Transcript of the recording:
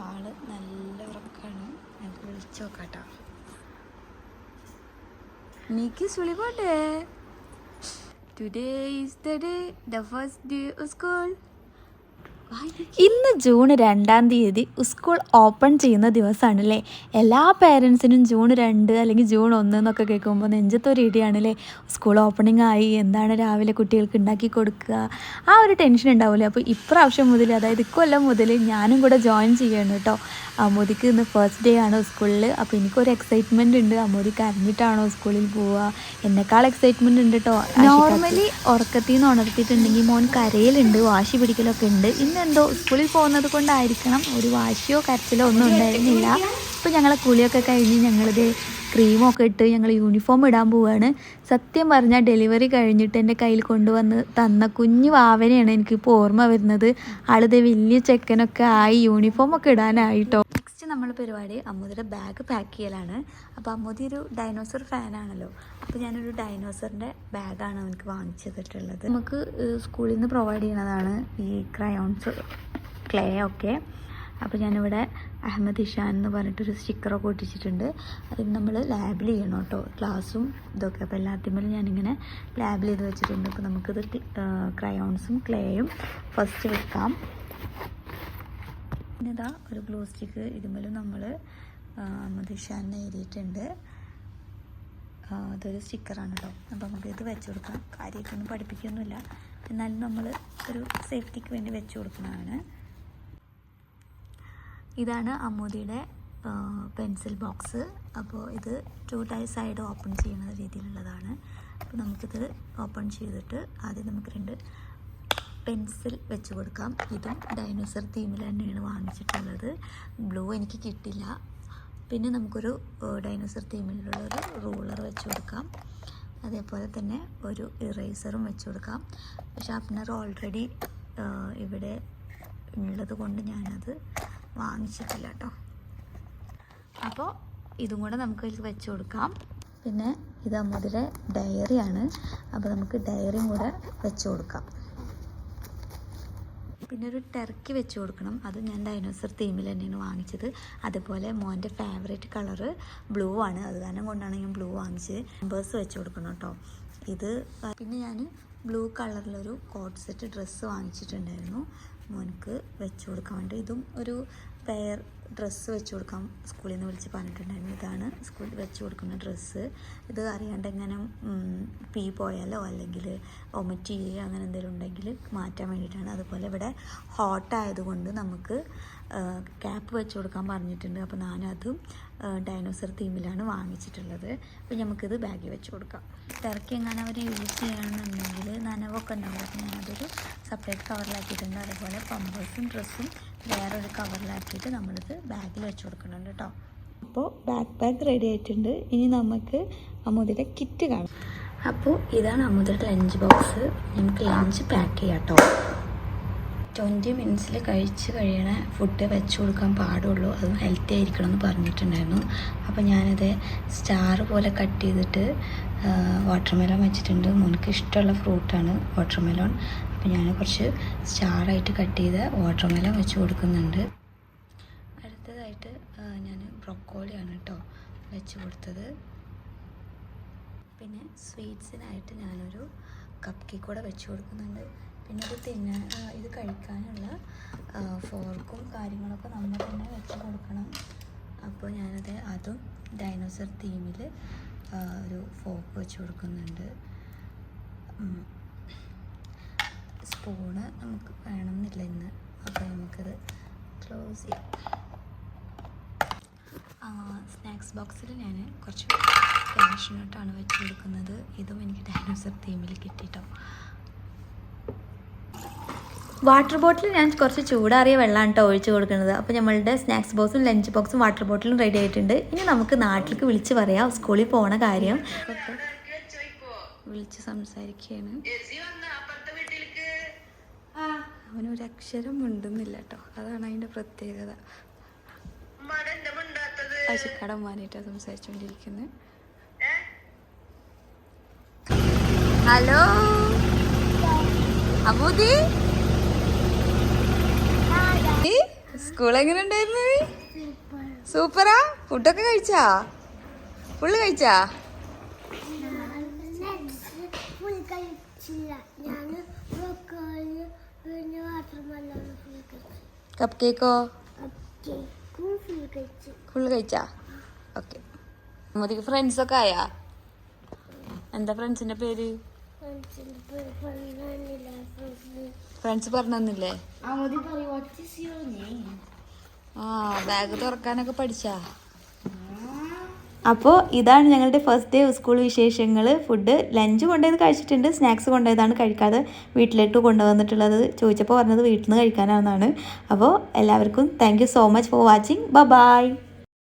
ആള് നല്ല ഉറക്കാണ്. ഞങ്ങൾക്ക് വിളിച്ചു നോക്കാട്ടോ. നീക്ക് സ്കൂളിൽ പോണ്ടേ? Today is the day, the first day of school. ഇന്ന് ജൂൺ 2 സ്കൂൾ ഓപ്പൺ ചെയ്യുന്ന ദിവസമാണല്ലേ. എല്ലാ പേരൻസിനും ജൂൺ 2 അല്ലെങ്കിൽ ജൂൺ 1 എന്നൊക്കെ കേൾക്കുമ്പോൾ നെഞ്ചത്തൊരു ഇടിയാണല്ലേ. സ്കൂൾ ഓപ്പണിംഗ് ആയി, എന്താണ് രാവിലെ കുട്ടികൾക്ക് ഉണ്ടാക്കി കൊടുക്കുക, ആ ഒരു ടെൻഷൻ ഉണ്ടാവില്ലേ. അപ്പോൾ ഇപ്രാവശ്യം മുതൽ, അതായത് ഇക്കൊല്ലം മുതൽ ഞാനും കൂടെ ജോയിൻ ചെയ്യണം കേട്ടോ. അമ്മൂദിക്ക് ഇന്ന് ഫസ്റ്റ് ഡേ ആണ് സ്കൂളിൽ. അപ്പോൾ എനിക്കൊരു എക്സൈറ്റ്മെൻറ്റ് ഉണ്ട്. അമ്മൂദി കരഞ്ഞിട്ടാണോ സ്കൂളിൽ പോവുക, എന്നെക്കാൾ എക്സൈറ്റ്മെൻറ്റ് ഉണ്ട് കേട്ടോ. നോർമലി ഉറക്കത്തിൽ നിന്ന് ഉണർത്തിയിട്ടുണ്ടെങ്കിൽ മോൻ കരയിലുണ്ട്, വാശി പിടിക്കലൊക്കെ ഉണ്ട്. ഇന്നെന്തോ സ്കൂളിൽ പോകുന്നത് കൊണ്ടായിരിക്കണം ഒരു വാശിയോ കരച്ചിലോ ഒന്നും ഉണ്ടായിരുന്നില്ല. ഇപ്പോൾ ഞങ്ങളെ കുളിയൊക്കെ കഴിഞ്ഞ് ഞങ്ങളിത് ക്രീമൊക്കെ ഇട്ട് ഞങ്ങൾ യൂണിഫോം ഇടാൻ പോവുകയാണ്. സത്യം പറഞ്ഞാൽ ഡെലിവറി കഴിഞ്ഞിട്ട് എൻ്റെ കയ്യിൽ കൊണ്ടുവന്ന് തന്ന കുഞ്ഞു വാവനെയാണ് എനിക്കിപ്പോൾ ഓർമ്മ വരുന്നത്. ആളിത് വലിയ ചെക്കനൊക്കെ ആയി, യൂണിഫോമൊക്കെ ഇടാനായിട്ടോ. നെക്സ്റ്റ് നമ്മൾ പരിപാടി അമ്മൂതിയുടെ ബാഗ് പാക്ക് ചെയ്യലാണ്. അപ്പോൾ അമ്മൂതി ഒരു ഡൈനോസർ ഫാനാണല്ലോ. അപ്പോൾ ഞാനൊരു ഡൈനോസറിൻ്റെ ബാഗാണ് അവനക്ക് വാങ്ങിച്ചു തന്നിട്ടുള്ളത്. നമുക്ക് സ്കൂളിൽ നിന്ന് പ്രൊവൈഡ് ചെയ്യുന്നതാണ് ഈ ക്രയോൺസ്, ക്ലേ ഒക്കെ. അപ്പോൾ ഞാനിവിടെ അഹമ്മദ് ഇഷാൻ എന്ന് പറഞ്ഞിട്ടൊരു സ്റ്റിക്കറൊക്കെ ഒട്ടിച്ചിട്ടുണ്ട്. അതിന് നമ്മൾ ലാബിൽ ചെയ്യണം കേട്ടോ, ഗ്ലാസും ഇതൊക്കെ. അപ്പോൾ എല്ലാത്തിനും ഞാനിങ്ങനെ ലാബിൽ ചെയ്ത് വെച്ചിട്ടുണ്ട്. അപ്പോൾ നമുക്കിത് ക്രയോൺസും ക്ലേയും ഫസ്റ്റ് വെക്കാം. പിന്നെ ഇതാ ഒരു ഗ്ലൂ സ്റ്റിക്ക് ഇതുമേലും നമ്മൾ അഹമ്മദ് ഇഷാൻ എഴുതിയിട്ടുണ്ട്. അതൊരു സ്റ്റിക്കറാണ് കേട്ടോ. അപ്പോൾ നമുക്കിത് വെച്ച് കൊടുക്കാം. കാര്യമൊന്നും പഠിപ്പിക്കൊന്നുമില്ല, എന്നാലും നമ്മൾ ഒരു സേഫ്റ്റിക്ക് വേണ്ടി വെച്ച് കൊടുക്കുന്നതാണ്. ഇതാണ് അമ്മൂദിയുടെ പെൻസിൽ ബോക്സ്. അപ്പോൾ ഇത് 2 സൈഡ് ഓപ്പൺ ചെയ്യുന്ന രീതിയിലുള്ളതാണ്. അപ്പോൾ നമുക്കിത് ഓപ്പൺ ചെയ്തിട്ട് ആദ്യം നമുക്ക് 2 പെൻസിൽ വെച്ച് കൊടുക്കാം. ഇതും ഡൈനോസർ തീമിൽ തന്നെയാണ് വാങ്ങിച്ചിട്ടുള്ളത്. ബ്ലൂ എനിക്ക് കിട്ടില്ല. പിന്നെ നമുക്കൊരു ഡൈനോസർ തീമിലുള്ളൊരു റൂളർ വെച്ച് കൊടുക്കാം. അതേപോലെ തന്നെ ഒരു ഇറേസറും വെച്ച് കൊടുക്കാം. ഷാർപ്നർ ഓൾറെഡി ഇവിടെ ഉള്ളത് കൊണ്ട് ഞാനത് വാങ്ങിച്ചിട്ടില്ല കേട്ടോ. അപ്പോൾ ഇതും കൂടെ നമുക്ക് ഇതിൽ വെച്ച് കൊടുക്കാം. പിന്നെ ഇത് അമ്മൂതിയുടെ ഡയറിയാണ്. അപ്പോൾ നമുക്ക് ഡയറിയും കൂടെ വെച്ച് കൊടുക്കാം. പിന്നെ ഒരു ടെർക്കി വെച്ച് കൊടുക്കണം. അത് ഞാൻ ഡൈനോസർ തീമിൽ തന്നെയാണ് വാങ്ങിച്ചത്. അതുപോലെ മോൻ്റെ ഫേവറേറ്റ് കളറ് ബ്ലൂ ആണ്, അത് കാരണം കൊണ്ടാണ് ഞാൻ ബ്ലൂ വാങ്ങിച്ചത്. നമ്പേഴ്സ് വെച്ച് കൊടുക്കണം കേട്ടോ. ഇത് പിന്നെ ഞാൻ ബ്ലൂ കളറിലൊരു കോട്ട് സെറ്റ് ഡ്രസ്സ് വാങ്ങിച്ചിട്ടുണ്ടായിരുന്നു മോനക്ക് വെച്ച് കൊടുക്കാൻ വേണ്ടി. ഇതും ഒരു പെയർ ഡ്രസ്സ് വെച്ച് കൊടുക്കാം സ്കൂളിൽ നിന്ന് വിളിച്ച് പറഞ്ഞിട്ടുണ്ടായിരുന്നു. ഇതാണ് സ്കൂളിൽ വെച്ച് കൊടുക്കുന്ന ഡ്രസ്സ്. ഇത് അറിയാണ്ട് എങ്ങനെ പീ പോയാലോ അല്ലെങ്കിൽ വൊമിറ്റ് ചെയ്യുകയോ അങ്ങനെ എന്തെങ്കിലും ഉണ്ടെങ്കിൽ മാറ്റാൻ വേണ്ടിയിട്ടാണ്. അതുപോലെ ഇവിടെ ഹോട്ട് ആയതുകൊണ്ട് നമുക്ക് ക്യാപ്പ് വെച്ച് കൊടുക്കാൻ പറഞ്ഞിട്ടുണ്ട്. അപ്പോൾ ഞാനതും ഡൈനോസർ തീമിലാണ് വാങ്ങിച്ചിട്ടുള്ളത്. അപ്പോൾ നമുക്കിത് ബാഗിൽ വെച്ച് കൊടുക്കാം. തിരക്കി എങ്ങനെ അവർ യൂസ് ചെയ്യണമെന്നുണ്ടെങ്കിൽ നനവൊക്കെ ഉണ്ടാവും. അപ്പോൾ ഞാനതൊരു സെപ്പറേറ്റ് കവറിലാക്കിയിട്ടുണ്ട്. അതുപോലെ പമ്പേഴ്സും ഡ്രസ്സും വേറൊരു കവറിലാക്കിയിട്ട് നമ്മളിത് ബാഗിൽ വെച്ച് കൊടുക്കുന്നുണ്ട് കേട്ടോ. അപ്പോൾ ബാക്ക് പാക്ക് റെഡി ആയിട്ടുണ്ട്. ഇനി നമുക്ക് അമ്മൂതിയുടെ കിറ്റ് കാണാം. അപ്പോൾ ഇതാണ് അമ്മൂതിയുടെ ലഞ്ച് ബോക്സ്. നമുക്ക് ലഞ്ച് പാക്ക് ചെയ്യാം കേട്ടോ. 20 മിനിറ്റ്സിൽ കഴിച്ച് കഴിയണ ഫുഡ് വെച്ച് കൊടുക്കാൻ പാടുള്ളൂ, അതും ഹെൽത്തി ആയിരിക്കണം എന്ന് പറഞ്ഞിട്ടുണ്ടായിരുന്നു. അപ്പോൾ ഞാനത് സ്റ്റാർ പോലെ കട്ട് ചെയ്തിട്ട് വാട്ടർമെലോൺ വെച്ചിട്ടുണ്ട്. മോൾക്ക് ഇഷ്ടമുള്ള ഫ്രൂട്ടാണ് വാട്ടർമെലോൺ. അപ്പോൾ ഞാൻ കുറച്ച് സ്റ്റാറായിട്ട് കട്ട് ചെയ്ത് വാട്ടർമെലോൺ വെച്ച് കൊടുക്കുന്നുണ്ട്. അടുത്തതായിട്ട് ഞാൻ ബ്രൊക്കോളിയാണ് കേട്ടോ വെച്ച് കൊടുത്തത്. പിന്നെ സ്വീറ്റ്സിനായിട്ട് ഞാനൊരു കപ്പ് കേക്ക് കൂടെ വെച്ച് കൊടുക്കുന്നുണ്ട്. പിന്നെ ഇത് കഴിക്കാനുള്ള ഫോർക്കും കാര്യങ്ങളൊക്കെ നമ്മൾ തന്നെ വെച്ച് കൊടുക്കണം. അപ്പോൾ അതും ഡൈനോസർ തീമിൽ ഒരു ഫോർക്ക് വെച്ച് കൊടുക്കുന്നുണ്ട്. സ്പൂണ് നമുക്ക് വേണമെന്നില്ല ഇന്ന്, അപ്പോൾ നമുക്കത് ക്ലോസ് ചെയ്യാം. സ്നാക്സ് ബോക്സിൽ ഞാൻ കുറച്ച് കാഷ്നട്ടാണ് വെച്ച് കൊടുക്കുന്നത്. ഇതും എനിക്ക് ഡൈനോസർ തീമിൽ കിട്ടിയിട്ടോ. വാട്ടർ ബോട്ടിൽ ഞാൻ കുറച്ച് ചൂടാറിയ വെള്ളമാണ് കേട്ടോ ഒഴിച്ച് കൊടുക്കുന്നത്. അപ്പോൾ നമ്മളുടെ സ്നാക്സ് ബോക്സും ലഞ്ച് ബോക്സും വാട്ടർ ബോട്ടിലും റെഡി ആയിട്ടുണ്ട്. ഇനി നമുക്ക് നാട്ടിലേക്ക് വിളിച്ച് പറയാം സ്കൂളിൽ പോണ കാര്യം. വിളിച്ച് സംസാരിക്കുകയാണ്. അവനൊരു അക്ഷരം മിണ്ടുന്നില്ല കേട്ടോ, അതാണ് അതിൻ്റെ പ്രത്യേകത. പശുക്കടന്മാരായിട്ടാണ് സംസാരിച്ചുകൊണ്ടിരിക്കുന്നത്. ഹലോ അബൂദി, സ്കൂൾ എങ്ങനെ ഉണ്ടായിരുന്നു? സൂപ്പറാ. ഫുഡൊക്കെ കഴിച്ചാ? ഫുള്ള് കഴിച്ചാ? കപ്പ് കേക്കോ? ഫുള്ള് കഴിച്ചാ? ഓക്കെ. മോദിക്ക് ഫ്രണ്ട്സൊക്കെ ആയാ? എന്താ ഫ്രണ്ട്സിന്റെ പേര്? ഫ്രണ്ട്സ് പറഞ്ഞു തന്നില്ലേ? ആ ബാഗ് തുറക്കാനൊക്കെ പഠിച്ചാ? അപ്പോൾ ഇതാണ് ഞങ്ങളുടെ ഫസ്റ്റ് ഡേ സ്കൂൾ വിശേഷങ്ങൾ. ഫുഡ് ലഞ്ച് കൊണ്ടുപോയത് കഴിച്ചിട്ടുണ്ട്, സ്നാക്സ് കൊണ്ടുപോയതാണ് കഴിക്കാതെ വീട്ടിലേക്ക് കൊണ്ടുവന്നിട്ടുള്ളത്. ചോദിച്ചപ്പോൾ പറഞ്ഞത് വീട്ടിൽ നിന്ന് കഴിക്കാനാണെന്നാണ്. അപ്പോൾ എല്ലാവർക്കും thank you so much for watching. By.